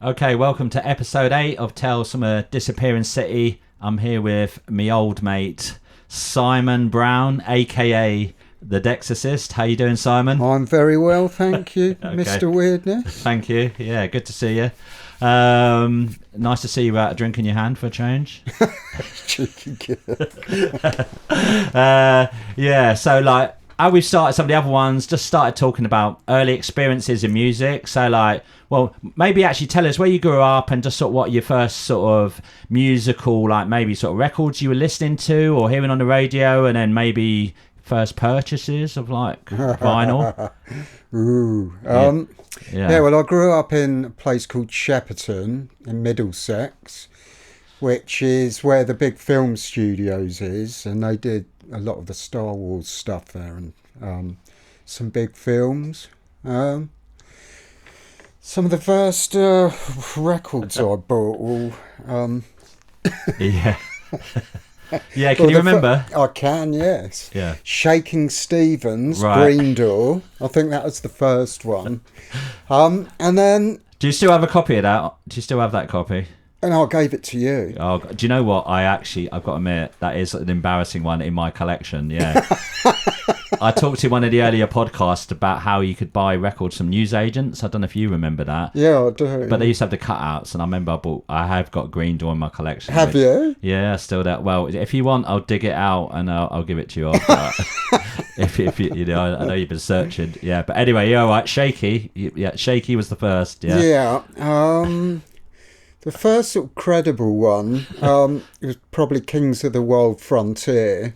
Okay, welcome to episode 8 of Tales from a Disappearing City. I'm here with me old mate, Simon Brown, aka the Dexorcist. How you doing, Simon? I'm very well, thank you, Okay. Mr. Weirdness. Thank you. Yeah, good to see you. Nice to see you without a drink in your hand for a change. Cheeky kid. Yeah, so like how we've started some of the other ones, just started talking about early experiences in music. So like, well, maybe actually tell us where you grew up and just sort of what your first sort of musical, like maybe sort of records you were listening to or hearing on the radio, and then maybe first purchases of like vinyl. Ooh. Yeah, well, I grew up in a place called Shepperton in Middlesex, which is where the big film studios is, and they did a lot of the Star Wars stuff there and some big films. Some of the first records I bought all... Yeah. Yeah, can you remember? I can, yes. Yeah. Shaking Stevens, Right. Green Door. I think that was the first one. And then... Do you still have a copy of that? Do you still have that copy? And I gave it to you. Oh, do you know what? I've got to admit, that is an embarrassing one in my collection, yeah. I talked to one of the earlier podcasts about how you could buy records from newsagents. I don't know if you remember that. Yeah, I do. But they used to have the cutouts, and I remember I have got Green Door in my collection. Have you? Yeah, still that. Well, if you want, I'll dig it out and I'll give it to you after. if you know, I know you've been searching. Yeah, but anyway, you're all right. Shaky. Yeah, Shaky was the first. Yeah. Yeah. The first sort of credible one it was probably Kings of the Wild Frontier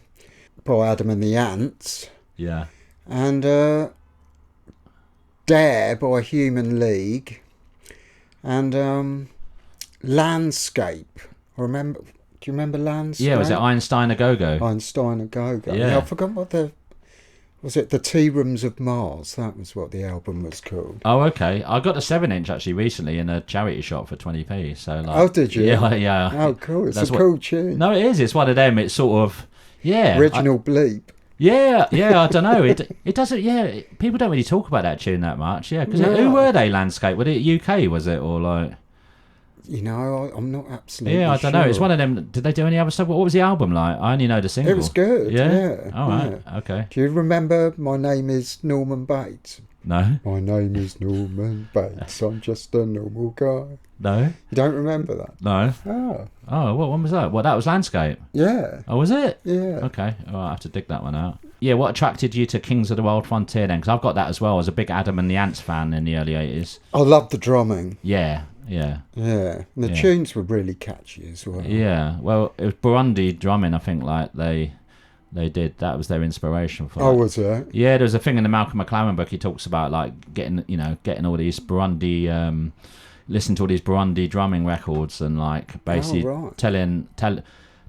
by Adam and the Ants. Yeah. And Dare by Human League. And Landscape. Do you remember Landscape? Yeah, was it Einstein a Go-Go? Einstein a Go-Go. Yeah. I forgot what was it the Tea Rooms of Mars? That was what the album was called. Oh, okay. I got a 7-inch actually recently in a charity shop for 20p. So like, Oh, did you? Yeah. Oh, cool. It's That's a cool tune. No, it is. It's one of them. It's sort of, yeah. Original bleep. Yeah. I don't know. It doesn't. Yeah, people don't really talk about that tune that much. Yeah, because No. who were they? Landscape? Was it UK? Was it or like? You know, I'm not absolutely Yeah, I don't know. sure. It's one of them. Did they do any other stuff? What was the album like? I only know the single. It was good. Yeah. All right. Yeah. Okay. Do you remember My Name is Norman Bates? No. My name is Norman Bates. I'm just a normal guy. No. You don't remember that? No. Oh. Oh, what one was that? Well, that was Landscape. Yeah. Oh, was it? Yeah. Okay. Oh, I have to dig that one out. Yeah, what attracted you to Kings of the Wild Frontier then? Because I've got that as well. I was a big Adam and the Ants fan in the early 80s. I love the drumming. Yeah. Yeah. And the Yeah. tunes were really catchy as well. Yeah. Well, it was Burundi drumming, I think, like they did. That was their inspiration for Oh, it. was it? Yeah, there's a thing in the Malcolm McLaren book. He talks about like getting all these Burundi, listen to all these Burundi drumming records and like basically right.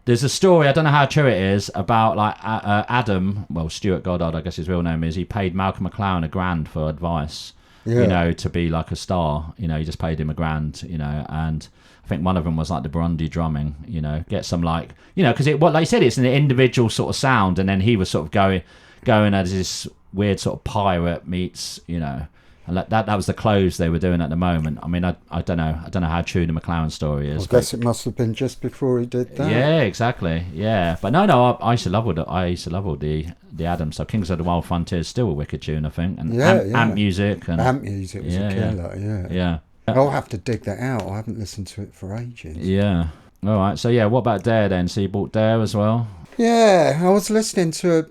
There's a story, I don't know how true it is, about like Adam, well, Stuart Goddard, I guess his real name is. He paid Malcolm McLaren $1,000 for advice. Yeah. You know, to be like a star. You know, he just paid him $1,000. You know, and I think one of them was like the Burundi drumming. You know, get some like, you know, because like you said, it's an individual sort of sound, and then he was sort of going as this weird sort of pirate meets, you know, and that was the clothes they were doing at the moment. I mean, I don't know how true the McLaren story is. I guess it must have been just before he did that. Yeah, exactly. Yeah, but no, I used to love all the Adams. So Kings of the Wild Frontier is still a wicked tune, I think. And amp music. And amp music was a killer, yeah. I'll have to dig that out. I haven't listened to it for ages. Yeah. All right. So yeah, what about Dare then? So you bought Dare as well? Yeah, I was listening to it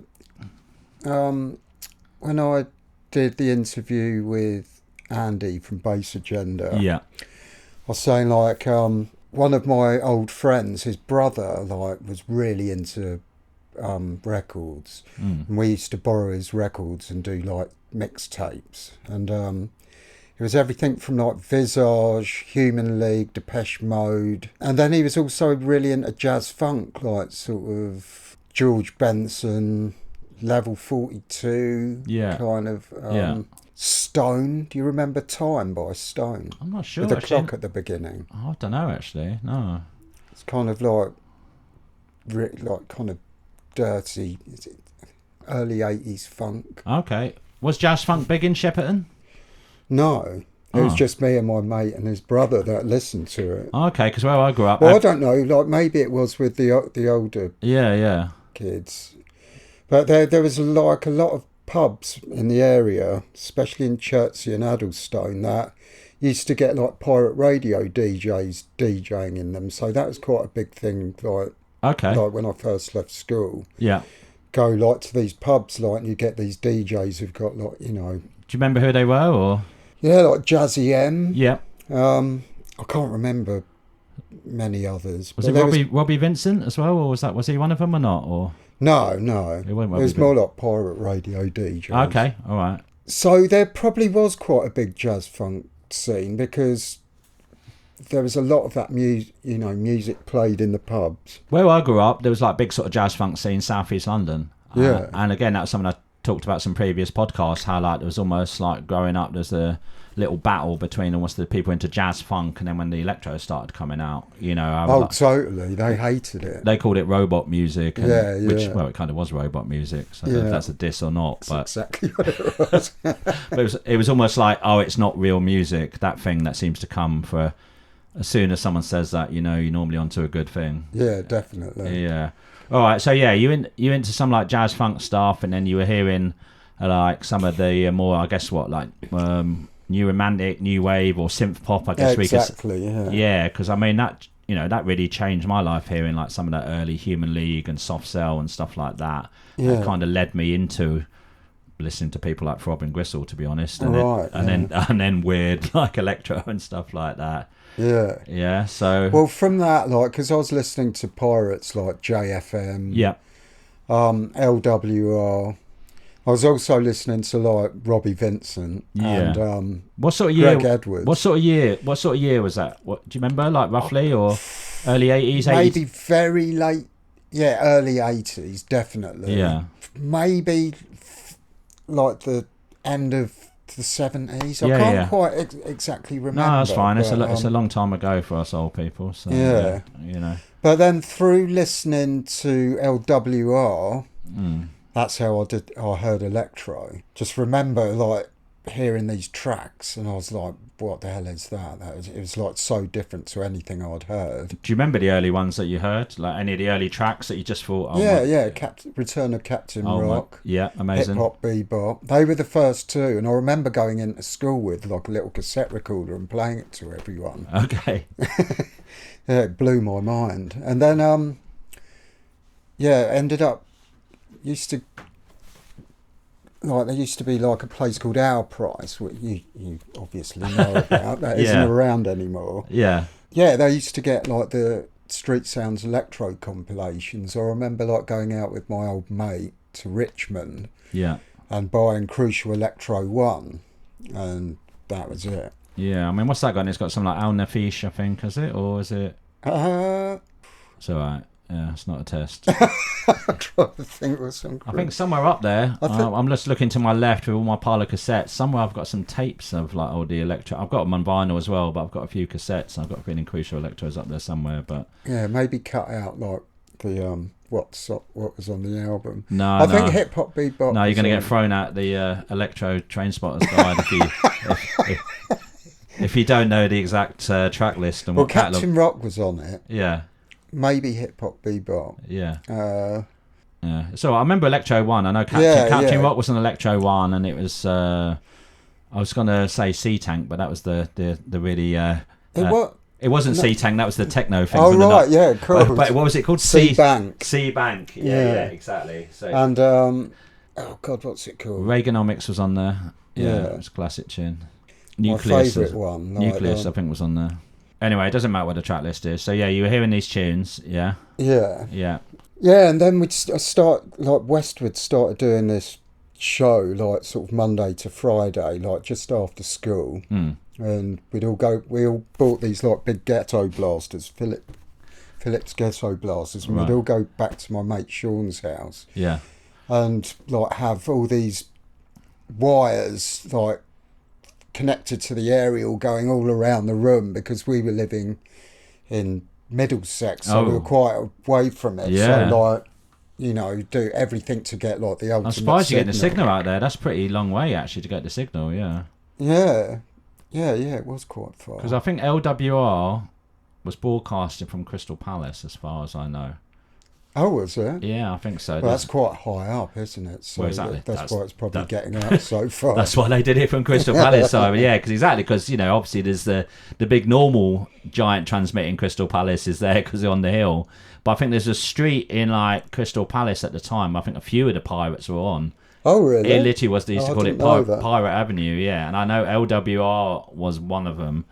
when I did the interview with Andy from Bass Agenda. Yeah. I was saying like one of my old friends, his brother, like was really into records, and we used to borrow his records and do like mixtapes, and it was everything from like Visage, Human League, Depeche Mode, and then he was also really into jazz funk, like sort of George Benson, Level 42, kind of Stone. Do you remember Time by Stone? I'm not sure. With the clock at the beginning. Oh, I don't know actually. No. It's kind of like kind of dirty, early 80s funk. Okay. Was jazz funk big in Shepperton? No, It was just me and my mate and his brother that listened to it. Okay, because where I grew up... Well, I don't know, like maybe it was with the older Yeah. kids. But there was like a lot of pubs in the area, especially in Chertsey and Addlestone, that used to get like pirate radio DJs DJing in them. So that was quite a big thing, like when I first left school. Yeah. Go like to these pubs, like, and you get these DJs who've got like, you know... Do you remember who they were, or...? Yeah, like Jazzy M. Yeah. I can't remember many others. Was it Robbie Vincent as well, or was he one of them or not? Or no, it was more like pirate radio DJs. Okay, all right. So there probably was quite a big jazz funk scene, because there was a lot of that music played in the pubs. Where I grew up, there was like big sort of jazz funk scene, South East London. Yeah. And again, that was something I talked about some previous podcasts, how like there was almost like growing up, there's a little battle between almost the people into jazz funk, and then when the electro started coming out, you know. Totally. They hated it. They called it robot music. And, yeah. Which, well, it kind of was robot music, so I don't know if that's a diss or not. That's exactly what it was. But it was almost like, oh, it's not real music, that thing that seems to come for... As soon as someone says that, you know, you're normally onto a good thing. Yeah, definitely. Yeah. All right, so yeah, you into some like jazz funk stuff, and then you were hearing like some of the more, I guess, new romantic, new wave, or synth pop, I guess. Exactly. Yeah, because I mean that, you know, that really changed my life, hearing like some of that early Human League and Soft Cell and stuff like that. Yeah. That kind of led me into listening to people like Throb and Gristle, to be honest, and then weird like Electro and stuff like that. Yeah. So well, from that, like, because I was listening to pirates like JFM, LWR. I was also listening to like Robbie Vincent and what sort of year? Greg Edwards. What sort of year was that? What do you remember? Like roughly, or early 80s? Maybe very late. Yeah, early 80s, definitely. Yeah. Maybe like the end of the 70s. I can't quite exactly remember. No, that's fine. It's a long time ago for us old people. So you know. But then through listening to LWR, that's how I heard Electro. Just remember like hearing these tracks, and I was like, what the hell is that? It was like so different to anything I'd heard. Do you remember the early ones that you heard? Like any of the early tracks that you just thought... Return of Captain Rock. Amazing. Hip Hop Bebop. They were the first two, and I remember going into school with like a little cassette recorder and playing it to everyone. Okay. It blew my mind. And then, ended up... there used to be like a place called Our Price, which you obviously know about. That isn't around anymore. Yeah. Yeah, they used to get like the Street Sounds Electro compilations. I remember like going out with my old mate to Richmond. Yeah. And buying Crucial Electro 1, and that was it. Yeah, I mean, what's that got? It's got something like Al Nafish, I think, is it? Or is it? It's all right. Yeah, it's not a test. I'm trying to think of some. I think somewhere up there. I'm just looking to my left with all my pile of cassettes. Somewhere I've got some tapes of like all the Electro. I've got them on vinyl as well, but I've got a few cassettes. I've got a feeling Crucial Electro's up there somewhere. But yeah, maybe cut out like the what was on the album. No, I think Hip Hop Bebop. No, you're going to get thrown out the Electro Train Spotters guide if you don't know the exact track list and what catalog. Captain Rock was on it. Yeah. Maybe Hip Hop Bebop. Yeah. Yeah. So I remember Electro 1. I know Captain Rock was on Electro 1, and it was I was gonna say C-Tank, but that was the really it wasn't C-Tank, that was the techno thing. Oh right, yeah, cool. But what was it called? C-Bank. C-Bank. Yeah, exactly. So and oh god, what's it called? Reaganomics was on there. Yeah. It was a classic tune. Nucleus, my favourite one. Nucleus, I think, was on there. Anyway, it doesn't matter what the track list is. So yeah, you were hearing these tunes, yeah. Yeah, and then we'd start like Westwood started doing this show like sort of Monday to Friday, like just after school, and we all bought these like big ghetto blasters, Philips ghetto blasters, and we'd all go back to my mate Sean's house, and like have all these wires like connected to the aerial going all around the room, because we were living in Middlesex, so we were quite away from it. So like, you know, do everything to get like the ultimate. I'm surprised you get the signal out there. That's pretty long way actually to get the signal. Yeah. Yeah, it was quite far. Because I think LWR was broadcasting from Crystal Palace, as far as I know. Oh, was it? Yeah, I think so. Well, that's quite high up, isn't it? So well, exactly. that's why it's probably getting out so far. That's why they did it from Crystal Palace. So yeah, because you know, obviously there's the big normal giant transmitting Crystal Palace is there because they're on the hill. But I think there's a street in like Crystal Palace at the time. I think a few of the pirates were on. Oh, really? It literally was. They used to call it Pirate Avenue. Yeah, and I know LWR was one of them.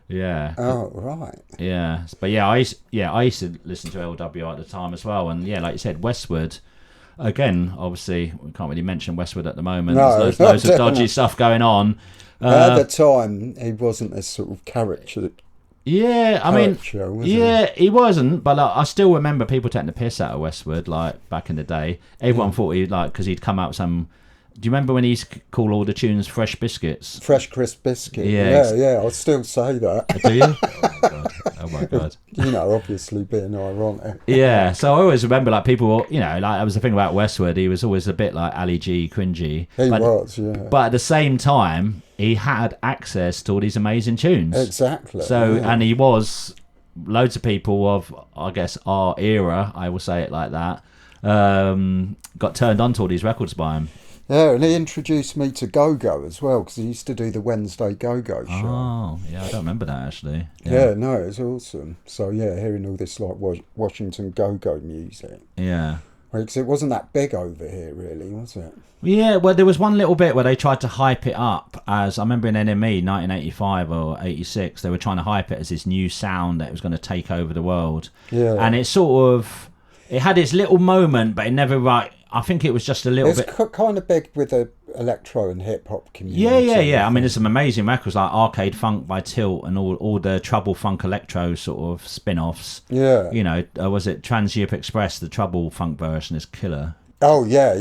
Yeah. Oh, right. Yeah, but I used to listen to LWR at the time as well, and yeah, like you said, Westwood. Again, obviously, we can't really mention Westwood at the moment. No, there's loads of dodgy stuff going on. At the time, he wasn't a sort of character. Yeah, I mean, he wasn't, but like, I still remember people taking the piss out of Westwood, like back in the day. Everyone thought because he'd come out with some. Do you remember when he used to call all the tunes Fresh Biscuits? Fresh Crisp Biscuit. Yeah, I'll still say that. Do you? Oh my god. You know, obviously being ironic. Yeah, so I always remember like people, you know, like that was the thing about Westwood. He was always a bit like Ali G, cringy. He was, yeah. But at the same time, he had access to all these amazing tunes. Exactly. So, and he was loads of people of, I guess, our era, I will say it like that, got turned on to all these records by him. Yeah, and he introduced me to Go-Go as well, because he used to do the Wednesday Go-Go show. Oh, yeah, I don't remember that, actually. Yeah, no, it was awesome. So, yeah, hearing all this, like, Washington Go-Go music. Yeah. Because it wasn't that big over here, really, was it? Yeah, well, there was one little bit where they tried to hype it up as, I remember in NME, 1985 or 86, they were trying to hype it as this new sound that was going to take over the world. Yeah. And it sort of, it had its little moment, but it never, I think it was just a little bit. It's kind of big with the electro and hip hop community. Yeah. I mean, there's some amazing records like Arcade Funk by Tilt and all the Trouble Funk Electro sort of spin-offs. Yeah. You know, was it Trans Europe Express? The Trouble Funk version is killer. Oh yeah.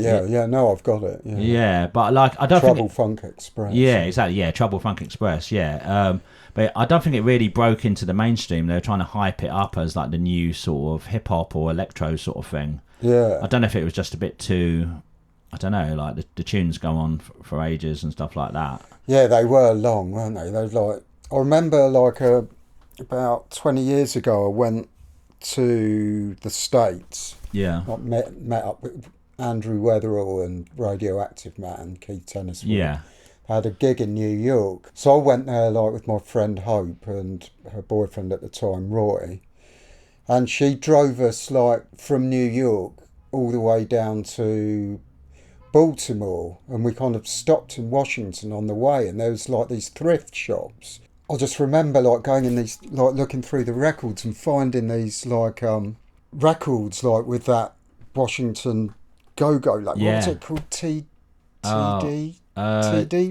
No, I've got it. Yeah, but like I don't Trouble Funk Express. Yeah, exactly. Yeah, Trouble Funk Express. Yeah. But I don't think it really broke into the mainstream. They were trying to hype it up as like the new sort of hip hop or electro sort of thing. Yeah. I don't know if it was just a bit too, I don't know, like the tunes go on for ages and stuff like that. Yeah, they were long, weren't they? They were like, I remember like about 20 years ago, I went to the States. Yeah. I met up with Andrew Weatherall and Radioactive Matt and Keith Tenniswood. Yeah. I had a gig in New York. So I went there like with my friend Hope and her boyfriend at the time, Roy. And she drove us like from New York all the way down to Baltimore, and we kind of stopped in Washington on the way, and there was like these thrift shops. I just remember like going in these, like looking through the records and finding these like records like with that Washington Go-Go, like what was it called? TD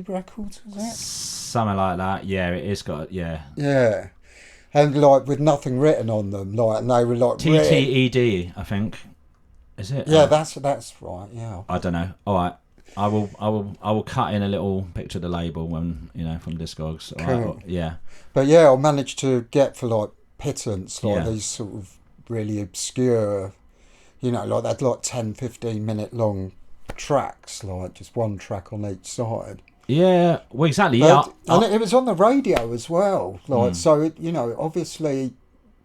records, was it? Something like that. Yeah, it is got Yeah. And like with nothing written on them, like, and they were like TTED, I think. Is it? Yeah, that's right. Yeah. I don't know. All right, I will cut in a little picture of the label when from Discogs. Cool. Right, yeah. But yeah, I managed to get for like pittance like these sort of really obscure, like that like 10, 15 minute long tracks, like just one track on each side. Yeah, well, exactly. Yeah, and it was on the radio as well. Like, so it, obviously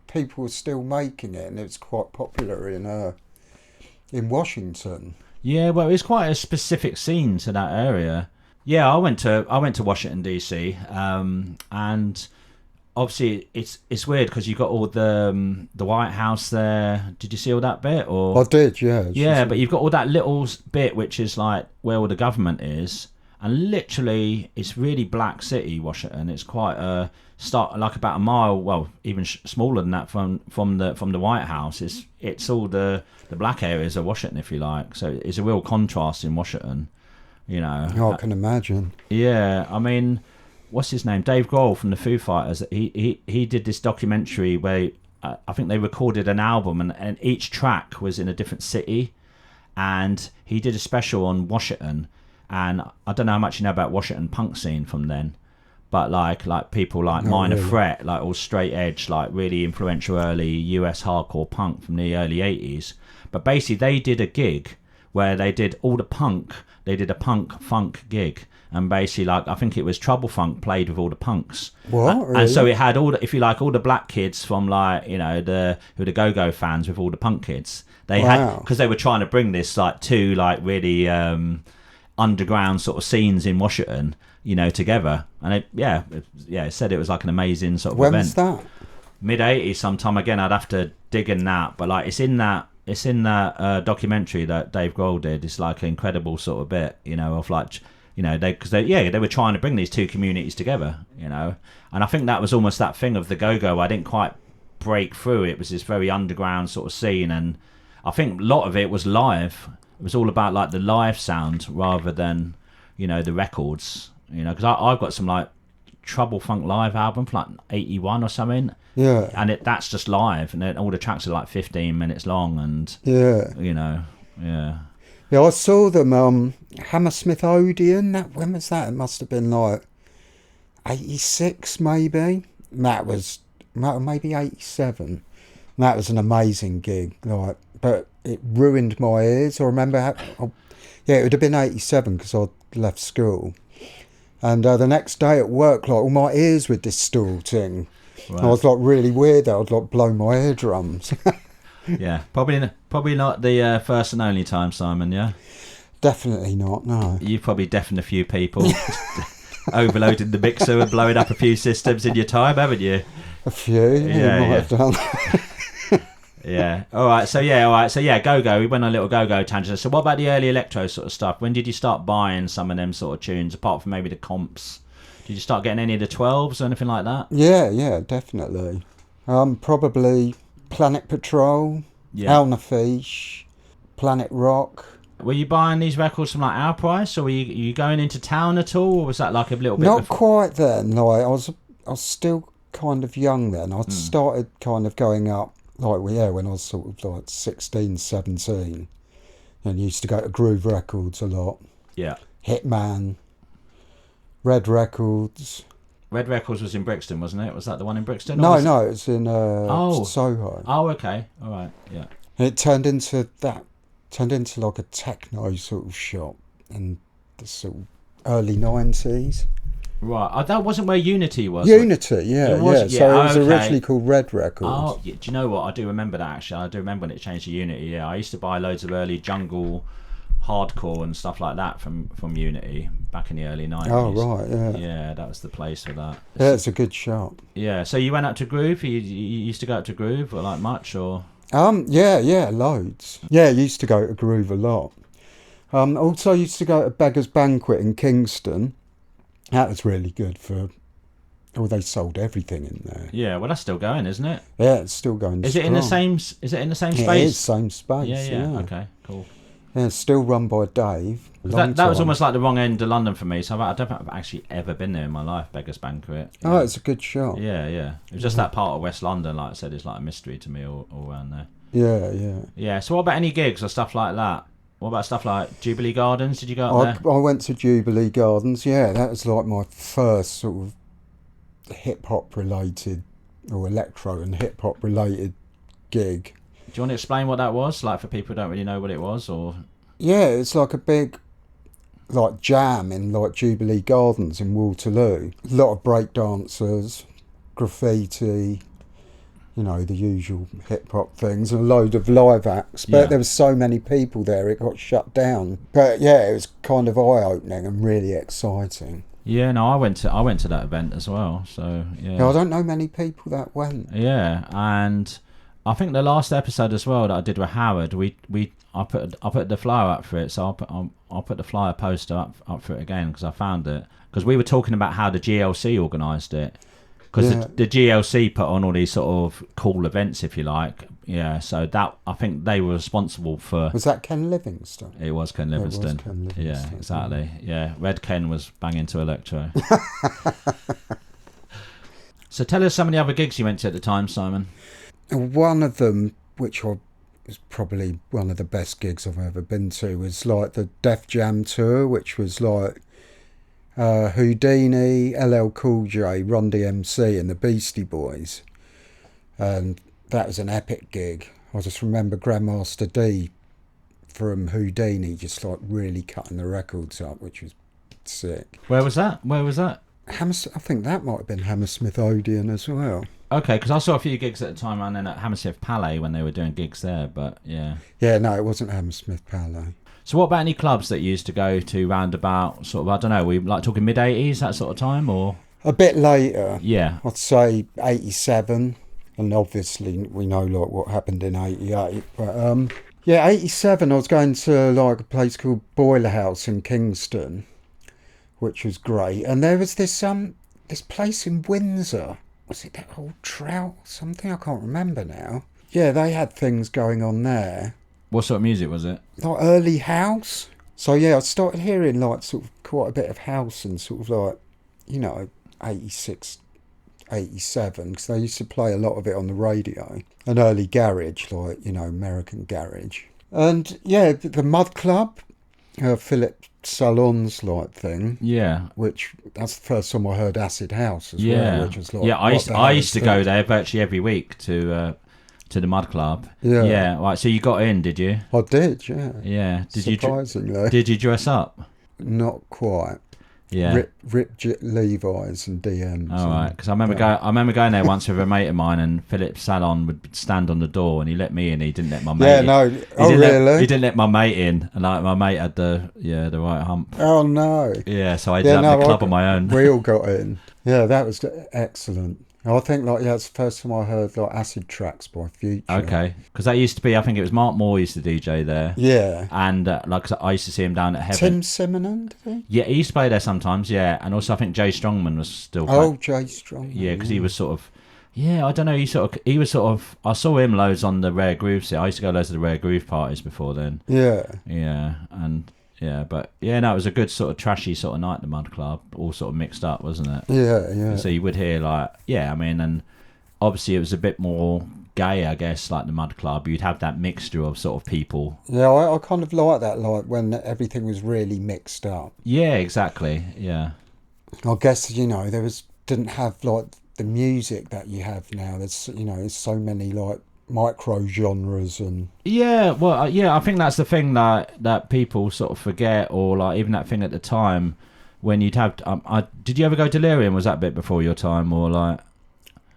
people were still making it, and it was quite popular in Washington. Yeah, well, it's quite a specific scene to that area. Yeah, I went to Washington DC, and obviously it's weird because you got all the White House there. Did you see all that bit? Or I did, yeah. Yeah, but you've got all that little bit which is like where all the government is. And literally, it's really black city, Washington. It's quite like about a mile, well, even smaller than that from the White House. It's all the black areas of Washington, if you like. So it's a real contrast in Washington, I can imagine. Yeah, I mean, what's his name? Dave Grohl from the Foo Fighters. He did this documentary where I think they recorded an album, and each track was in a different city, and he did a special on Washington. And I don't know how much you know about Washington punk scene from then, but like people like Minor Threat, like all straight edge, like really influential early US hardcore punk from the early 80s. But basically they did a gig where they did all the punk. They did a punk funk gig, and basically, like, I think it was Trouble Funk played with all the punks. What? Really? And so it had all the, if you like, all the black kids from, like, you know, who were the go-go fans with all the punk kids. They had, because they were trying to bring this, like, two, like, really underground sort of scenes in Washington, you know, together. And it said it was like an amazing sort of when event. was that? Mid-80s sometime. Again, I'd have to dig in that, but like, it's in that documentary that Dave Grohl did. It's like an incredible sort of bit, you know, of like, you know, they were trying to bring these two communities together, you know. And I think that was almost that thing of the go-go. I didn't quite break through. It was this very underground sort of scene, and I think a lot of it was live. It was all about like the live sound rather than, you know, the records, you know, because I've got some like Trouble Funk live album from like 81 or something. Yeah. And that's just live, and then all the tracks are like 15 minutes long, and you know, yeah. Yeah, I saw them Hammersmith Odeon. When was that? It must have been like 86 maybe. That was maybe 87. That was an amazing gig, like, but it ruined my ears. I remember it would have been 87 because I'd left school. And the next day at work, like, all my ears were distorting. Right. I was like really weird. I'd like blow my eardrums. Yeah, probably not the first and only time, Simon. Yeah, definitely not. No, you've probably deafened a few people, overloaded the mixer and blowing up a few systems in your time, haven't you? A few. Yeah, might have done. Yeah. All right. So go-go. We went on a little go-go tangent. So what about the early electro sort of stuff? When did you start buying some of them sort of tunes, apart from maybe the comps? Did you start getting any of the 12s or anything like that? Yeah, definitely. Probably Planet Patrol, Alnafiche, Planet Rock. Were you buying these records from like our price, or were you going into town at all, or was that like a little bit? Not quite then. Like I was still kind of young then. I started kind of going up, like when I was sort of like 16, 17, and used to go to Groove Records a lot. Yeah. Hitman. Red Records. Red Records was in Brixton, wasn't it? Was that the one in Brixton? No, it's in Soho. Oh, okay. All right, yeah. And it turned into like a techno sort of shop in the sort of early 90s. Right. That wasn't where Unity was. Unity, yeah. So it was originally called Red Records. Oh, yeah. Do you know what? I do remember that, actually. I do remember when it changed to Unity, yeah. I used to buy loads of early jungle hardcore and stuff like that from Unity back in the early 90s. Oh, right, yeah. Yeah, that was the place for that. Yeah, it's a good shop. Yeah, so you went out to Groove? You used to go out to Groove, or like much, or? Yeah, loads. Yeah, I used to go to Groove a lot. Also used to go to Beggar's Banquet in Kingston. That was really good they sold everything in there. Yeah, well, that's still going, isn't it? Yeah, it's still going. Is it in the same space? It is same space. Yeah. Okay, cool. Yeah, it's still run by Dave. That was almost like the wrong end of London for me, so I don't think I've actually ever been there in my life, Beggar's Banquet. Oh, it's a good shop. Yeah. It was just that part of West London, like I said, is like a mystery to me all around there. Yeah. Yeah, so what about any gigs or stuff like that? What about stuff like Jubilee Gardens? Did you go up there? I went to Jubilee Gardens, yeah. That was like my first sort of hip-hop related, or electro and hip-hop related gig. Do you want to explain what that was, like for people who don't really know what it was, or? Yeah, it's like a big, like jam in like Jubilee Gardens in Waterloo. A lot of break dancers, graffiti, you know, the usual hip hop things, and a load of live acts. But there was so many people there, it got shut down. But yeah, it was kind of eye opening and really exciting. Yeah, no, I went to that event as well. So yeah, I don't know many people that went. Yeah, and I think the last episode as well that I did with Howard, I put the flyer up for it, so I'll put the flyer poster up for it again because I found it, because we were talking about how the GLC organised it, because the GLC put on all these sort of cool events, if you like. Yeah, so that, I think they were responsible for. Was that Ken Livingstone? It was Ken Livingstone. Yeah, exactly. Yeah, Red Ken was banging to Electro. So tell us some of the other gigs you went to at the time, Simon. One of them, which was probably one of the best gigs I've ever been to, was like the Def Jam tour, which was like Houdini, LL Cool J, Run DMC and the Beastie Boys. And that was an epic gig. I just remember Grandmaster D from Houdini, just like really cutting the records up, which was sick. Where was that? I think that might have been Hammersmith Odeon as well. Okay, because I saw a few gigs at the time, and then at Hammersmith Palais when they were doing gigs there. But yeah. Yeah, no, it wasn't Hammersmith Palais. So what about any clubs that you used to go to round about sort of, I don't know, we like talking mid-80s, that sort of time, or? A bit later. Yeah. I'd say 87, and obviously we know like what happened in 88. But yeah, 87 I was going to like a place called Boiler House in Kingston, which was great. And there was this place in Windsor. Was it that old Trout or something? I can't remember now. Yeah, they had things going on there. What sort of music was it? Like early house. So yeah, I started hearing like sort of quite a bit of house and sort of like, you know, 86, 87, because they used to play a lot of it on the radio. And early garage, like, you know, American garage. And yeah, the Mud Club, Philip Salon's like thing. Yeah. Which, that's the first time I heard acid house as well. Which was like, yeah, I used to go there virtually every week to the Mud Club. Yeah. Yeah, right, so you got in, did you? I did, yeah. Yeah. Surprisingly. Did you dress up? Not quite. Yeah. Ripped Levi's and DMs. All right, because I remember going there once with a mate of mine, and Philip Salon would stand on the door, and he let me in. He didn't let my mate. Yeah, in. no. Really? He didn't let my mate in, and like my mate had the right hump. Oh no. Yeah, so I did have the club on my own. We all got in. Yeah, that was excellent. I think like it's the first time I heard like acid tracks by Future. Okay, because that used to be, I think it was Mark Moore used to DJ there. Yeah, and like I used to see him down at Heaven. Tim Simonon, did he? Yeah, he used to play there sometimes. Yeah, and also I think Jay Strongman was still. Jay Strongman. Yeah, because he was sort of. Yeah, I don't know. He was sort of. I saw him loads on the Rare Groove set. I used to go loads to the Rare Groove parties before then. Yeah. Yeah, and. Yeah, but yeah, no, it was a good sort of trashy sort of night, the Mud Club, all sort of mixed up, wasn't it? Yeah, yeah. So you would hear like, yeah, I mean, and obviously it was a bit more gay, I guess, like the Mud Club. You'd have that mixture of sort of people. Yeah, I kind of like that, like when everything was really mixed up. Yeah, exactly. Yeah. I guess, you know, didn't have like the music that you have now. There's, you know, there's so many like micro genres and I think that's the thing that people sort of forget, or like even that thing at the time when you'd have did you ever go Delirium? Was that a bit before your time, or like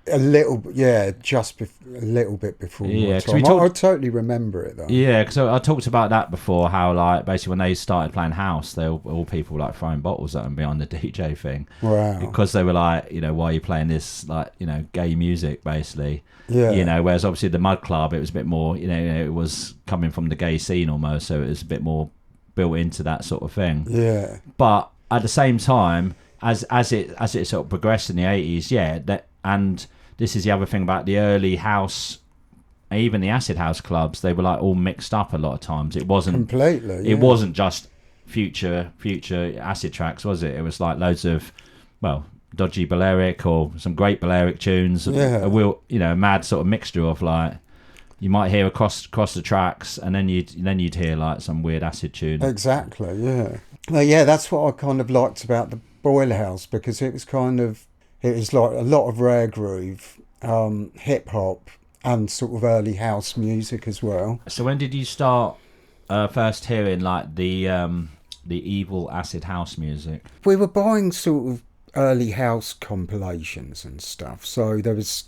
a little, yeah, just a little bit before my time. I totally remember it though. Yeah, because I talked about that before, how like basically when they started playing house, they were all people like throwing bottles at them behind the DJ thing. Wow. Because they were like, you know, why are you playing this like, you know, gay music basically? Yeah. You know, whereas obviously the Mud Club, it was a bit more, you know, it was coming from the gay scene almost, so it was a bit more built into that sort of thing. Yeah. But at the same time, as it sort of progressed in the 80s, yeah, and this is the other thing about the early house, even the acid house clubs, they were like all mixed up a lot of times. It wasn't completely. Yeah. It wasn't just future acid tracks, was it? It was like loads of, well, dodgy balearic or some great balearic tunes. Yeah. A mad sort of mixture of like, you might hear across the tracks, and then you'd hear like some weird acid tune. Exactly. Yeah. Well, yeah, that's what I kind of liked about the Boiler House, because it was like a lot of rare groove, hip hop, and sort of early house music as well. So when did you start first hearing like the evil acid house music? We were buying sort of early house compilations and stuff. So there was,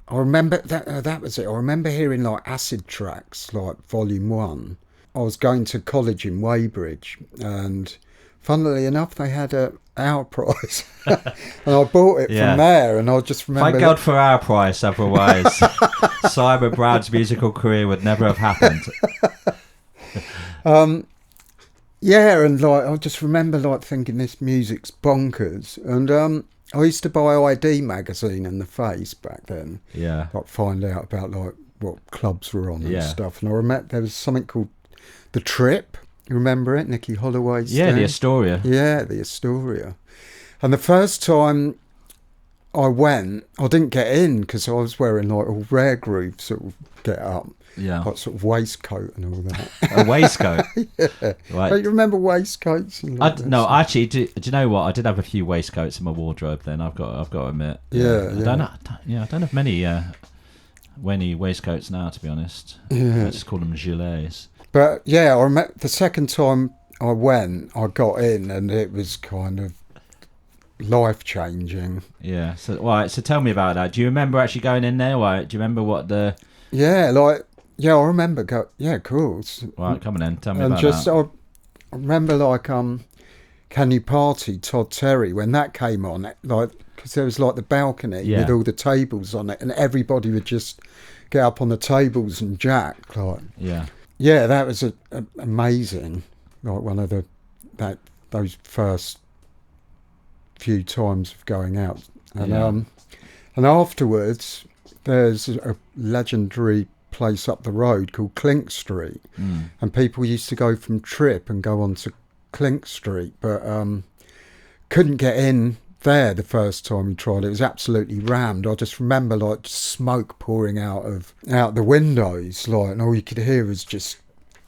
I remember that was it. I remember hearing like acid tracks, like Volume 1. I was going to college in Weybridge, and funnily enough, they had our price, and I bought it from there. And I just remember, thank God for our price. Otherwise, Simon Brown's musical career would never have happened. Yeah, and like I just remember like thinking this music's bonkers, and I used to buy ID magazine in the Face back then. Yeah, like find out about like what clubs were on and stuff. And I remember there was something called The Trip. You remember it, Nicky Holloway's thing? The Astoria. Yeah, the Astoria. And the first time I went, I didn't get in because I was wearing like all rare groove sort of get up. Yeah. Like sort of waistcoat and all that. A waistcoat? Yeah. Right. Don't you remember waistcoats? And no, actually, do you know what? I did have a few waistcoats in my wardrobe then, I've got to admit. Yeah, I don't have many waistcoats now, to be honest. Yeah. I just call them gilets. But yeah, I remember the second time I went, I got in, and it was kind of life changing. Yeah. So, right. So tell me about that. Do you remember actually going in there? Right. Do you remember what the? Yeah, like I remember. Yeah, of course. Right. Come on then. Tell me And about just that. I remember like Can You Party, Todd Terry, when that came on, like because there was like the balcony with all the tables on it, and everybody would just get up on the tables and jack. Like, yeah, that was amazing. Like one of those first few times of going out, and afterwards there's a legendary place up the road called Clink Street, and people used to go from Trip and go on to Clink Street, but couldn't get in there the first time we tried it. It was absolutely rammed. I just remember like smoke pouring out the windows, like, and all you could hear was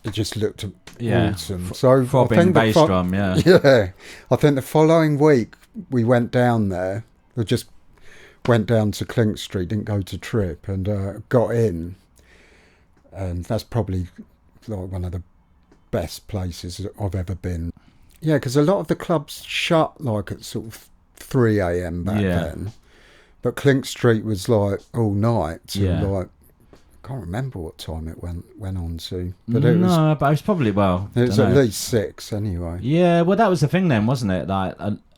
it just looked awesome. So throbbing I think bass drum, yeah. I think the following week we went down there. We just went down to Clink Street, didn't go to Trip, and got in, and that's probably like one of the best places I've ever been. Yeah, because a lot of the clubs shut like at sort of 3 a.m. back then, but Clink Street was like all night till like, I can't remember what time it went on to, but it was probably it was at least 6 anyway. Yeah, well, that was the thing then, wasn't it? Like,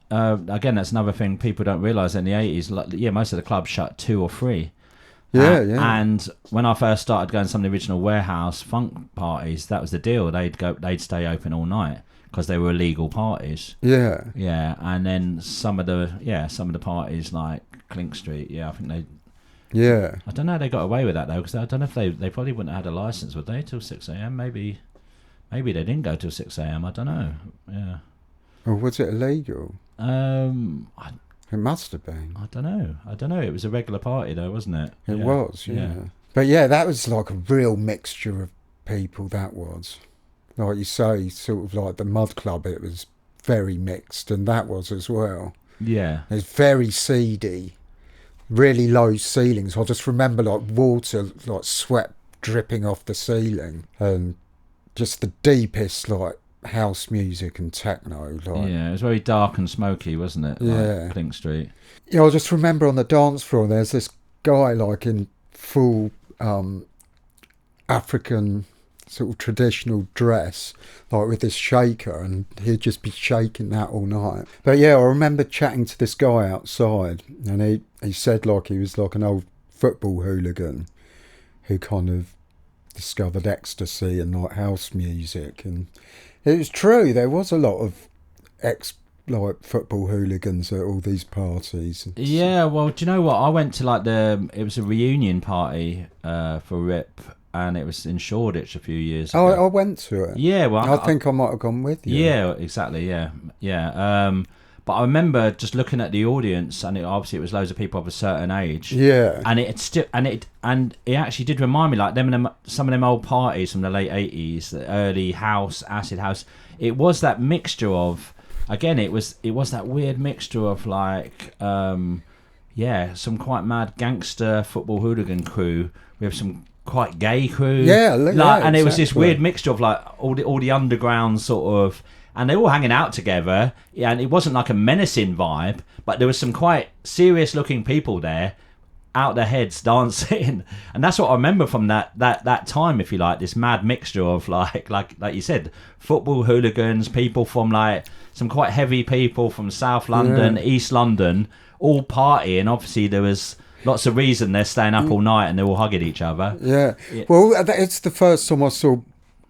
again, that's another thing people don't realise in the 80s. Like, most of the clubs shut 2 or 3. Yeah. And when I first started going to some of the original warehouse funk parties, that was the deal. They'd stay open all night because they were illegal parties. Yeah. Yeah, and then some of the parties like Clink Street. Yeah, I think they. Yeah. I don't know how they got away with that though, because I don't know if they probably wouldn't have had a license, would they, till 6 a.m. Maybe they didn't go till 6 a.m. I don't know. Yeah. Or was it illegal? It must have been. I don't know. It was a regular party though, wasn't it? It was, yeah. But yeah, that was like a real mixture of people, that was. Like you say, sort of like the Mud Club, it was very mixed, and that was as well. Yeah. It was very seedy, really low ceilings. I just remember like water, like sweat dripping off the ceiling, and just the deepest like house music and techno. Like, yeah, it was very dark and smoky, wasn't it? Yeah. Like Clink Street. Yeah, I just remember on the dance floor there's this guy like in full African sort of traditional dress, like with this shaker, and he'd just be shaking that all night. But yeah, I remember chatting to this guy outside, and he said like he was like an old football hooligan who kind of discovered ecstasy and like house music, and it was true, there was a lot of like football hooligans at all these parties. Yeah, well, do you know what? I went to like it was a reunion party for RIP, and it was in Shoreditch a few years ago. I went to it. Yeah, well, I think I might have gone with you. Yeah, exactly. Yeah. But I remember just looking at the audience, and obviously it was loads of people of a certain age. Yeah. And it actually did remind me like some of them old parties from the late 80s, the early house, acid house. It was that mixture of, again, it was that weird mixture of like some quite mad gangster football hooligan crew with some quite gay crew. And it was this weird mixture of like all the underground sort of, and they were all hanging out together. Yeah, and it wasn't like a menacing vibe, but there was some quite serious looking people there, out their heads dancing, and that's what I remember from that time, if you like, this mad mixture of like you said, football hooligans, people from like some quite heavy people from South London, East London, all partying. Obviously there was lots of reason they're staying up all night and they're all hugging each other. Yeah. Well, it's the first time I saw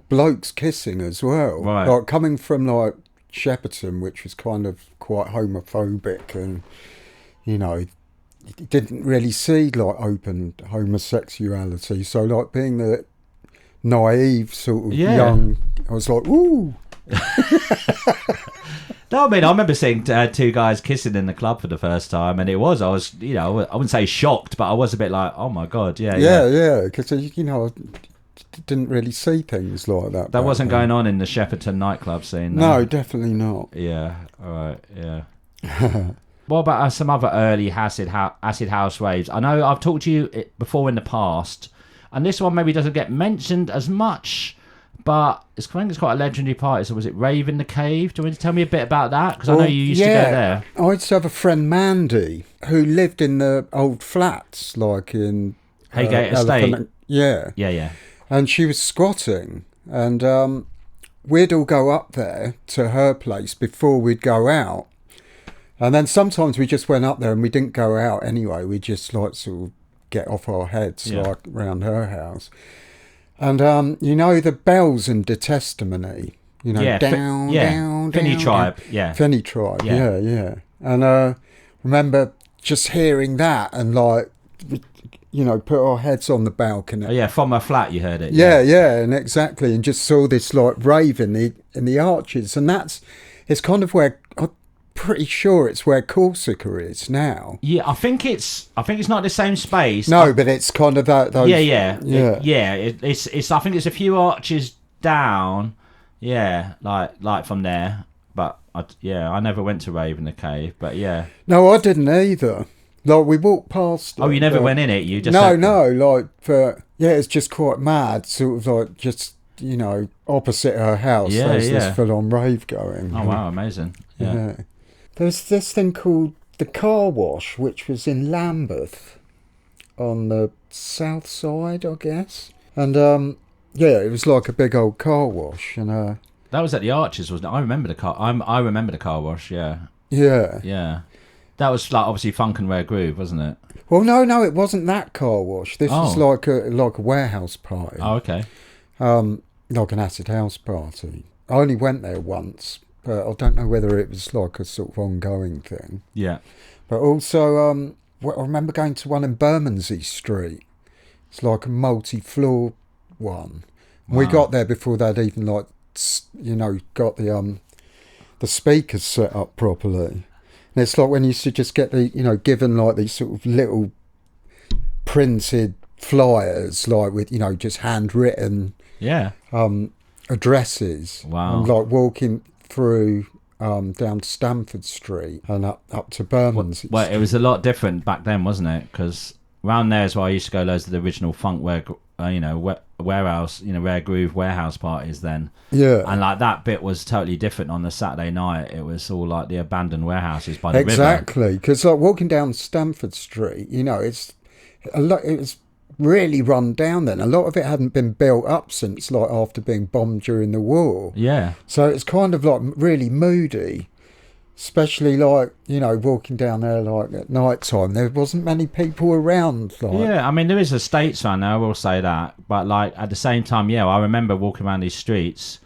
blokes kissing as well. Right. Like coming from like Shepperton, which was kind of quite homophobic, and you know, didn't really see like open homosexuality. So like being the naive sort of young, I was like, ooh. No, I mean, I remember seeing 2 guys kissing in the club for the first time, and I was, you know, I wouldn't say shocked, but I was a bit like, oh my God, yeah, because you know, didn't really see things like that. That wasn't going on in the Shepperton nightclub scene. No, definitely not. Yeah, all right, yeah. What about some other early acid house raves? I know I've talked to you before in the past, and this one maybe doesn't get mentioned as much, But I think it's quite a legendary party. So was it Rave in the Cave? Do you want to tell me a bit about that? Because I know you used to go there. I used to have a friend, Mandy, who lived in the old flats, like in Haygate Estate. Yeah. And she was squatting. And we'd all go up there to her place before we'd go out. And then sometimes we just went up there and we didn't go out anyway. We just like sort of get off our heads like around her house. And you know the bells in De Testimony, you know, down, Finney Tribe, Finney Tribe, yeah. And remember just hearing that and like, you know, put our heads on the balcony. Oh, yeah, from a flat you heard it. Yeah, and exactly, and just saw this like rave in the arches, and it's kind of where I'm pretty sure it's where Corsica is now. Yeah, I think it's not the same space. No, but it's kind of that. Those, It's I think it's a few arches down. Yeah, like from there. But I never went to Rave in the Cave. But yeah. No, I didn't either. Like we walked past it. Oh, you never went in it? You just it's just quite mad, sort of like just, you know, opposite her house. There's this full-on rave going. Oh wow, amazing. Yeah. There's this thing called the Car Wash, which was in Lambeth, on the south side, I guess. And it was like a big old car wash, and that was at the Arches, wasn't it? I remember the car wash. Yeah. That was like obviously Funk and Rare Groove, wasn't it? Well, no, it wasn't that car wash. This was like a warehouse party. Oh, okay. Like an acid house party. I only went there once, but I don't know whether it was like a sort of ongoing thing. Yeah. But also, I remember going to one in Bermondsey Street. It's like a multi-floor one. Wow. We got there before they'd even like, you know, got the speakers set up properly. And it's like when you used to just get the, you know, given like these sort of little printed flyers, like with, you know, just handwritten addresses. Wow. And like walking through down Stamford Street and up to Bermondsey. Well, it was a lot different back then, wasn't it? Because around there is where I used to go loads of the original funk warehouse, you know, Rare Groove warehouse parties then. Yeah. And like that bit was totally different on the Saturday night. It was all like the abandoned warehouses by the river. Exactly, because like walking down Stamford Street, you know, it's a lot. It was really run down then. A lot of it hadn't been built up since like after being bombed during the war. Yeah. So it's kind of like really moody. Especially like, you know, walking down there like at night time, there wasn't many people around. Like. Yeah, I mean there is estates around there, I will say that. But like at the same time, I remember walking around these streets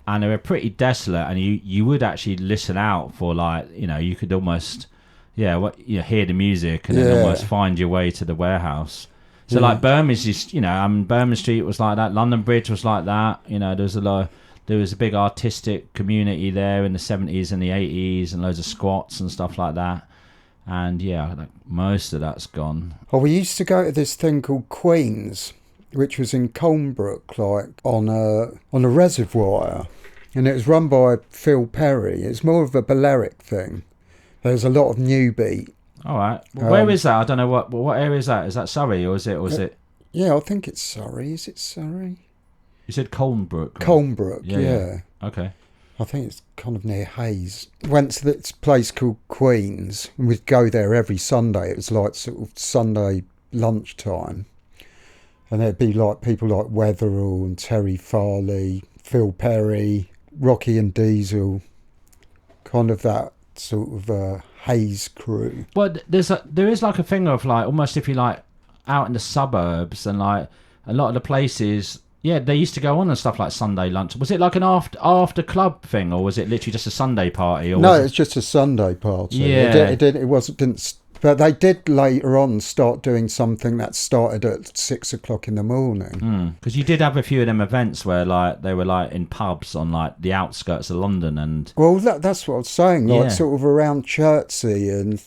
and they were pretty desolate, and you would actually listen out for like, you know, you could almost hear the music and then almost find your way to the warehouse. So like Bermondsey, you know, Bermondsey Street was like that, London Bridge was like that, you know, there was a big artistic community there in the 70s and the 80s and loads of squats and stuff like that. And like most of that's gone. Oh, we used to go to this thing called Queen's, which was in Colnbrook, like on a reservoir. And it was run by Phil Perry. It's more of a balearic thing. There's a lot of new beat. All right. Well, where is that? I don't know what area is that? Is that Surrey or is it? Yeah, I think it's Surrey. Is it Surrey? You said Colnbrook. Colnbrook, yeah. Okay. I think it's kind of near Hayes. Went to this place called Queen's, and we'd go there every Sunday. It was like sort of Sunday lunchtime. And there'd be like people like Weatherall and Terry Farley, Phil Perry, Rocky and Diesel, kind of that sort of Hayes crew. Well, there is like a thing of like, almost if you like out in the suburbs and like a lot of the places... Yeah, they used to go on and stuff like Sunday lunch. Was it like an after club thing, or was it literally just a Sunday party? Or no, it's just a Sunday party. Yeah, but they did later on start doing something that started at 6 o'clock in the morning. Because you did have a few of them events where like they were like in pubs on like the outskirts of London, and that's what I was saying. Like sort of around Chertsey and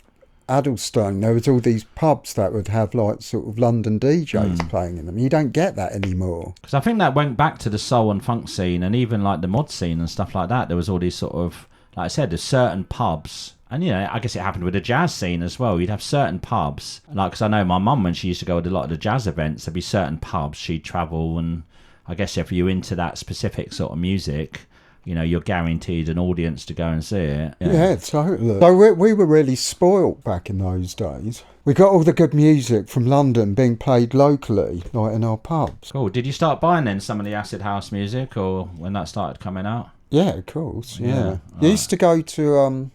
Addlestone, there was all these pubs that would have like sort of London DJs playing in them. You don't get that anymore. Because I think that went back to the soul and funk scene, and even like the mod scene and stuff like that. There was all these sort of, like I said, there's certain pubs, and you know, I guess it happened with the jazz scene as well. You'd have certain pubs, like, because I know my mum, when she used to go to a lot of the jazz events, there'd be certain pubs she'd travel, and I guess if you're into that specific sort of music, you know, you're guaranteed an audience to go and see it. Yeah, totally. So we were really spoilt back in those days. We got all the good music from London being played locally, like in our pubs. Cool. Did you start buying then some of the acid house music, or when that started coming out? Yeah, of course. Yeah. Right. Used to go to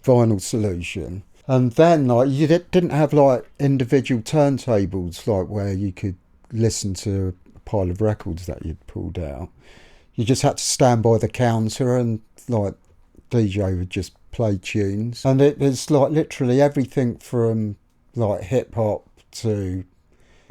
Vinyl Solution, and then like you didn't have like individual turntables, like where you could listen to a pile of records that you'd pulled out. You just had to stand by the counter, and like DJ would just play tunes, and it was like literally everything from like hip hop to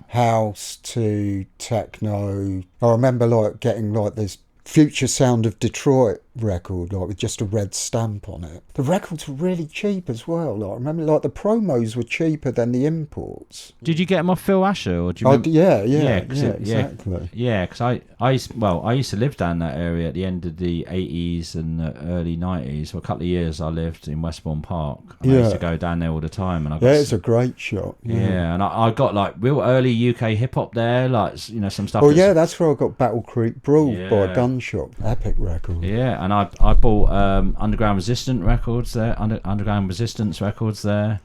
house to techno. I remember like getting like this Future Sound of Detroit record, like with just a red stamp on it. The records were really cheap as well. Like I remember, like the promos were cheaper than the imports. Did you get them off Phil Asher, or do you? Yeah, exactly. Yeah, because I used to live down that area at the end of the 80s and the early 90s. For a couple of years, I lived in Westbourne Park. I used to go down there all the time, and it's a great shop. Yeah, and I got like real early UK hip hop there, like, you know, some stuff. Well, yeah, that's where I got Battle Creek Brawl by Gun Shop. Epic record. Yeah, and I bought Underground Resistance records there, Underground Resistance records there,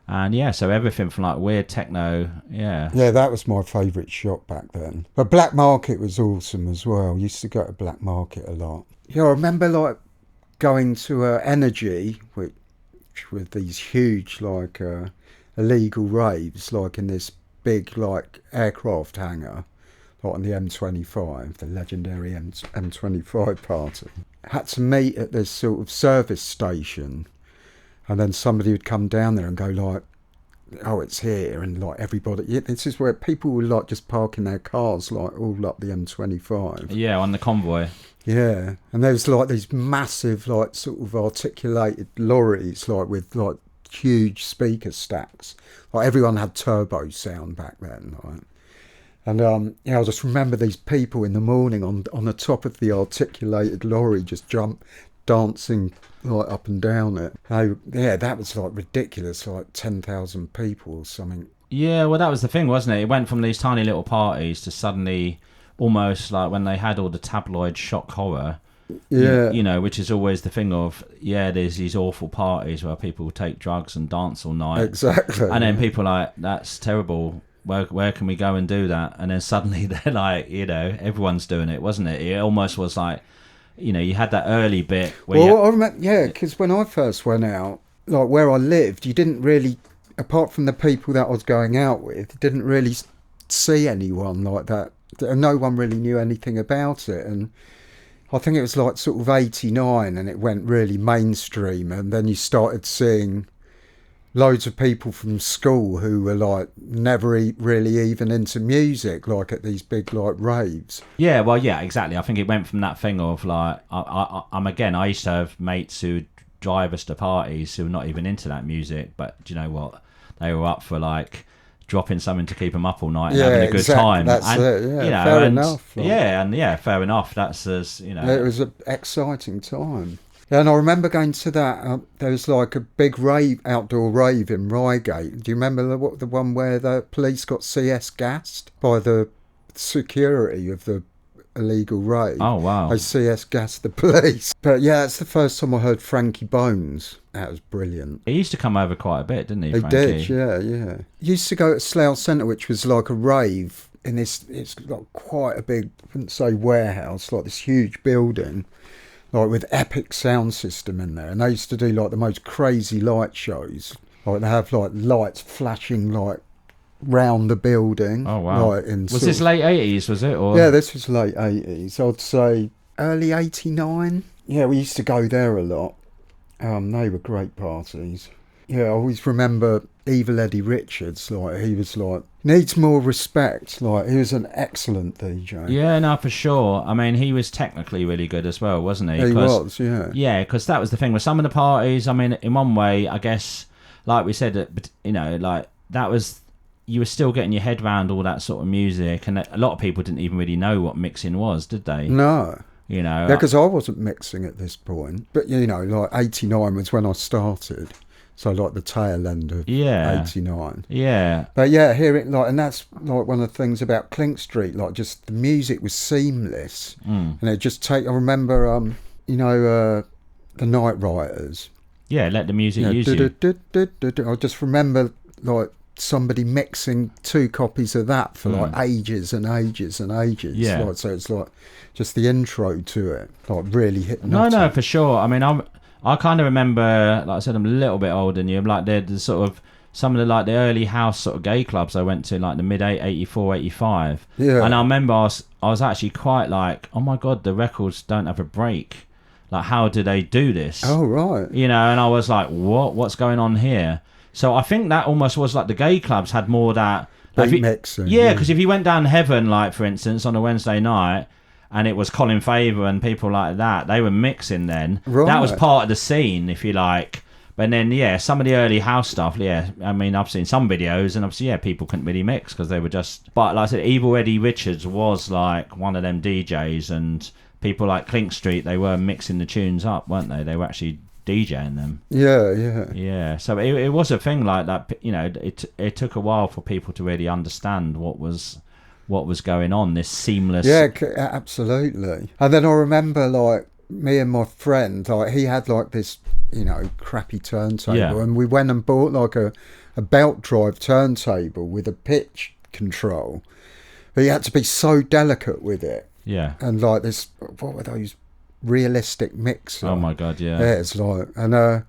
and yeah, so everything from like weird techno. Yeah, that was my favourite shop back then. But Black Market was awesome as well. Used to go to Black Market a lot. Yeah, I remember like going to Energy, which with these huge like illegal raves, like in this big like aircraft hangar. On the M25, the legendary M25 party. Had to meet at this sort of service station, and then somebody would come down there and go like, oh, it's here, and like everybody, this is where people were like just parking their cars like all up the M25. Yeah, on the convoy. Yeah, and there was like these massive like sort of articulated lorries like with like huge speaker stacks. Like everyone had turbo sound back then, like. And I just remember these people in the morning on the top of the articulated lorry just dancing like up and down it. That was like ridiculous, like 10,000 people or something. Yeah, well, that was the thing, wasn't it? It went from these tiny little parties to suddenly almost like when they had all the tabloid shock horror. Yeah. You know, which is always the thing of, there's these awful parties where people take drugs and dance all night. Exactly. And then people are like, that's terrible. Where can we go and do that? And then suddenly they're like, you know, everyone's doing it, wasn't it? It almost was like, you know, you had that early bit where I remember, because when I first went out, like where I lived, you didn't really, apart from the people that I was going out with, didn't really see anyone like that. No one really knew anything about it. And I think it was like sort of 89 and it went really mainstream, and then you started seeing loads of people from school who were like never really even into music, like at these big like raves. Yeah, well, yeah, exactly. I think it went from that thing of like, I used to have mates who drive us to parties who were not even into that music, but do you know what? They were up for like dropping something to keep them up all night and having a good time. That's it. Yeah, you know, fair enough. Like, fair enough. That's as you know. It was an exciting time. Yeah, and I remember going to that. There was like a big rave, outdoor rave in Reigate. Do you remember the one where the police got CS gassed by the security of the illegal rave? Oh, wow. They CS gassed the police. But yeah, it's the first time I heard Frankie Bones. That was brilliant. He used to come over quite a bit, didn't he, He Frankie? did, yeah. Used to go to Slough Centre, which was like a rave in this, it's like quite a big, I wouldn't say warehouse, like this huge building, like with epic sound system in there. And they used to do like the most crazy light shows. Like they have like lights flashing like round the building. Oh, wow. Like was this late 80s, was it? Or? Yeah, this was late 80s. I'd say early 89. Yeah, we used to go there a lot. They were great parties. Yeah, I always remember Evil Eddie Richards. Like he was like, needs more respect. Like he was an excellent DJ. Yeah, no, for sure. I mean, he was technically really good as well, wasn't he? He was, yeah. Yeah, because that was the thing with some of the parties. I mean, in one way, I guess, like we said, you know, like that was, you were still getting your head around all that sort of music, and a lot of people didn't even really know what mixing was, did they? No. You know, yeah, because I wasn't mixing at this point. But you know, like 89 was when I started. So like the tail end of Yeah. 89. Yeah. But yeah, hearing like, and that's like one of the things about Clink Street, like just the music was seamless. And it just I remember, the Night Riders. Yeah, let the music use you. I just remember like somebody mixing 2 copies of that for like ages and ages and ages. Yeah. Like, so it's like just the intro to it, like really hypnotic. No, for sure. I mean, I kind of remember, like I said, I'm a little bit older than you. Like the sort of some of the like the early house sort of gay clubs I went to, like the mid 84, 85. Yeah. And I remember I was actually quite like, oh my god, the records don't have a break. Like, how do they do this? Oh right. You know, and I was like, what's going on here? So I think that almost was like the gay clubs had more that Beat mixing. Yeah, because if you went down Heaven, like for instance, on a Wednesday night, and it was Colin Faver and people like that, they were mixing then. Right. That was part of the scene, if you like. But then, yeah, some of the early house stuff, yeah, I mean, I've seen some videos, and obviously, yeah, people couldn't really mix because they were just... But like I said, Evil Eddie Richards was like one of them DJs, and people like Clink Street, they were mixing the tunes up, weren't they? They were actually DJing them. Yeah. So it was a thing like that. You know, it took a while for people to really understand what was going on. This seamless. Yeah, absolutely. And then I remember like me and my friend, like he had like this, crappy turntable, and we went and bought like a belt drive turntable with a pitch control. But you had to be so delicate with it. Yeah. And like this, what were those? Realistic mixer. Oh my god, yeah. Yeah, it's like, and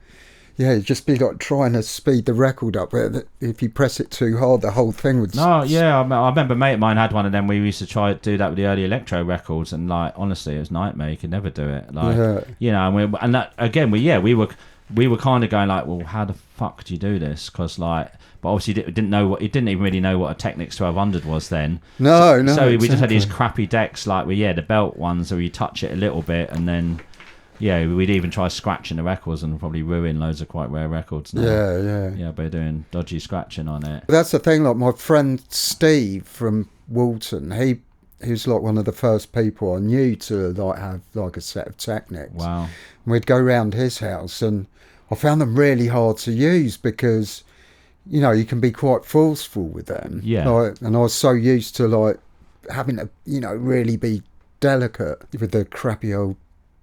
it'd just be like trying to speed the record up, but if you press it too hard, the whole thing would... No, yeah, I remember a mate of mine had one of them. We used to try to do that with the early electro records, and like, honestly, it was a nightmare. You could never do it. Like, and that again, we were kind of going like, well, how the fuck do you do this? Because like, but obviously he didn't even really know what a Technics 1200 was then. No. So exactly. we just had these crappy decks, like the belt ones, where you touch it a little bit, and then we'd even try scratching the records and probably ruin loads of quite rare records now. Yeah, by doing dodgy scratching on it. That's the thing. Like my friend Steve from Walton, he was like one of the first people I knew to like have like a set of Technics. Wow. And we'd go round his house, and I found them really hard to use because, you can be quite forceful with them. Yeah. Like, and I was so used to like having to, really be delicate with the crappy old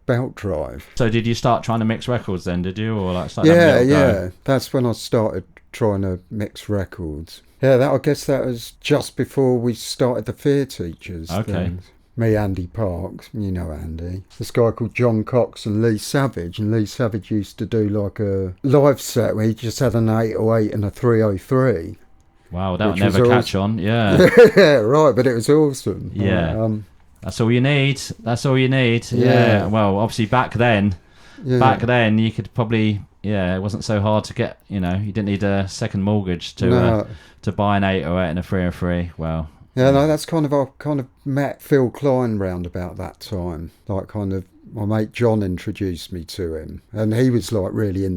belt drive. So did you start trying to mix records then, did you? Or like start Yeah. That's when I started trying to mix records. Yeah, I guess that was just before we started the Fear Teachers. Okay. Things. Me, Andy Parks, you know Andy. This guy called John Cox and Lee Savage. And Lee Savage used to do like a live set where he just had an 808 and a 303. Wow, that would never catch on. Yeah. Yeah, right, but it was awesome. Yeah. That's all you need. Yeah. Well, obviously back then you could probably, it wasn't so hard to get, you didn't need a second mortgage to buy an 808 and a 303. Well. Yeah, no, that's I kind of met Phil Klein round about that time. Like my mate John introduced me to him, and he was like really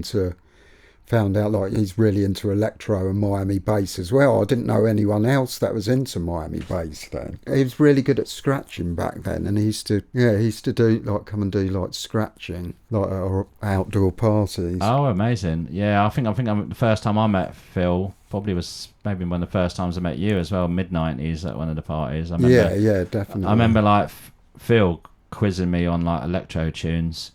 found out like he's really into electro and Miami bass as well. I didn't know anyone else that was into Miami bass then. He was really good at scratching back then, and he used to do like come and do like scratching like at outdoor parties. Oh, amazing! Yeah, I think the first time I met Phil probably was maybe one of the first times I met you as well, mid-90s at one of the parties. I remember, yeah, definitely. I remember like Phil quizzing me on like electro tunes.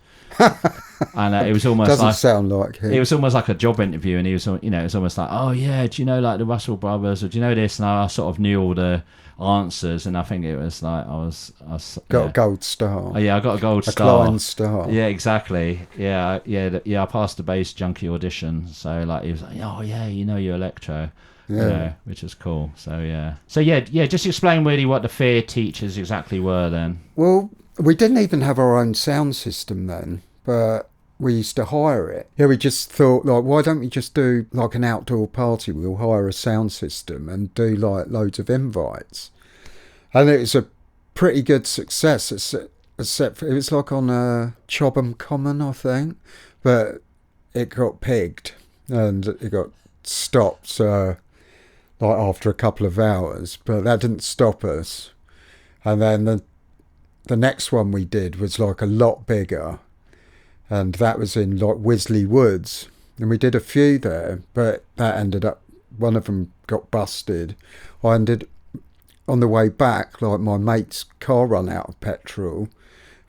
And it was almost doesn't sound like him. It was almost like a job interview, and he was, it was almost like, oh yeah, do you know like the Russell Brothers, or do you know this? And I sort of knew all the answers, and I think it was like I was got a gold star. Oh, yeah, I got a gold a star. Klein star. Yeah, exactly. Yeah. I passed the bass junkie audition, so like he was like, oh yeah, you're electro. Yeah, which is cool. So yeah. Just explain really what the Fear Teachers exactly were then. Well, we didn't even have our own sound system then, but we used to hire it. Yeah, we just thought, like, why don't we just do like an outdoor party? We'll hire a sound system and do like loads of invites. And it was a pretty good success, except for, it was like on Chobham Common, I think, but it got pegged and it got stopped like after a couple of hours, but that didn't stop us. And then the next one we did was like a lot bigger, and that was in like Wisley Woods, and we did a few there, but that ended up, one of them got busted. I ended, on the way back, like my mate's car ran out of petrol,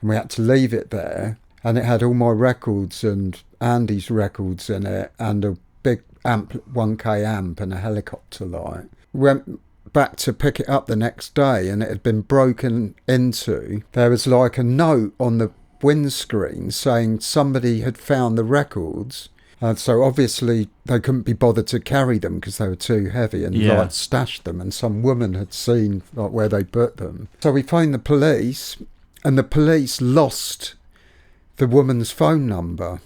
and we had to leave it there, and it had all my records and Andy's records in it, and a big amp, 1K amp, and a helicopter light. Went back to pick it up the next day, and it had been broken into. There was like a note on the windscreen saying somebody had found the records, and so obviously they couldn't be bothered to carry them because they were too heavy, and like stashed them, and some woman had seen like where they put them. So we phoned the police, and the police lost the woman's phone number.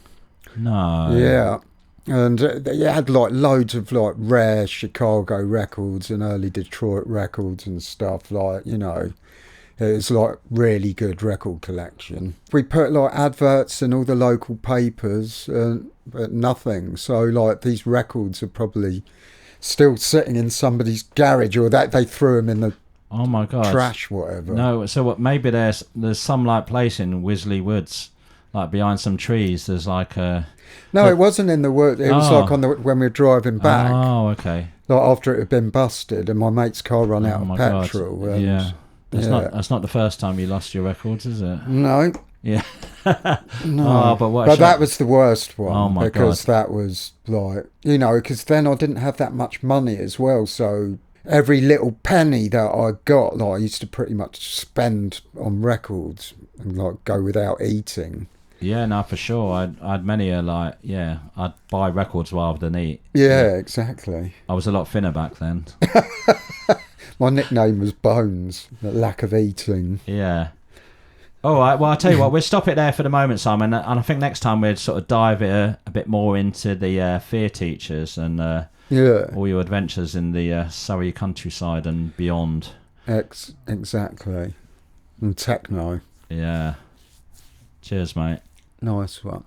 No. Yeah. And they had like loads of like rare Chicago records and early Detroit records and stuff, like, you know, it was like really good record collection. We put like adverts in all the local papers, but nothing. So like these records are probably still sitting in somebody's garage, or that they threw them in the trash, whatever. No, so what? Maybe there's some like place in Wisley Woods, like behind some trees. There's like a. No, it wasn't in the wood. It was like when we were driving back. Oh, okay. Like after it had been busted, and my mate's car ran out of petrol. God. And, that's not the first time you lost your records, is it? No. Yeah. No. But that was the worst one. Oh my God. Because that was like, you know, because then I didn't have that much money as well, so every little penny that I got, like I used to pretty much spend on records and like go without eating. Yeah, no, for sure. I'd many I'd buy records rather than eat. Yeah, exactly. I was a lot thinner back then. My nickname was Bones, the lack of eating. Yeah. All right, well, I'll tell you what, we'll stop it there for the moment, Simon, and I think next time we'd sort of dive a bit more into the fear teachers and all your adventures in the Surrey countryside and beyond. Exactly. And techno. Yeah. Cheers, mate. Nice one.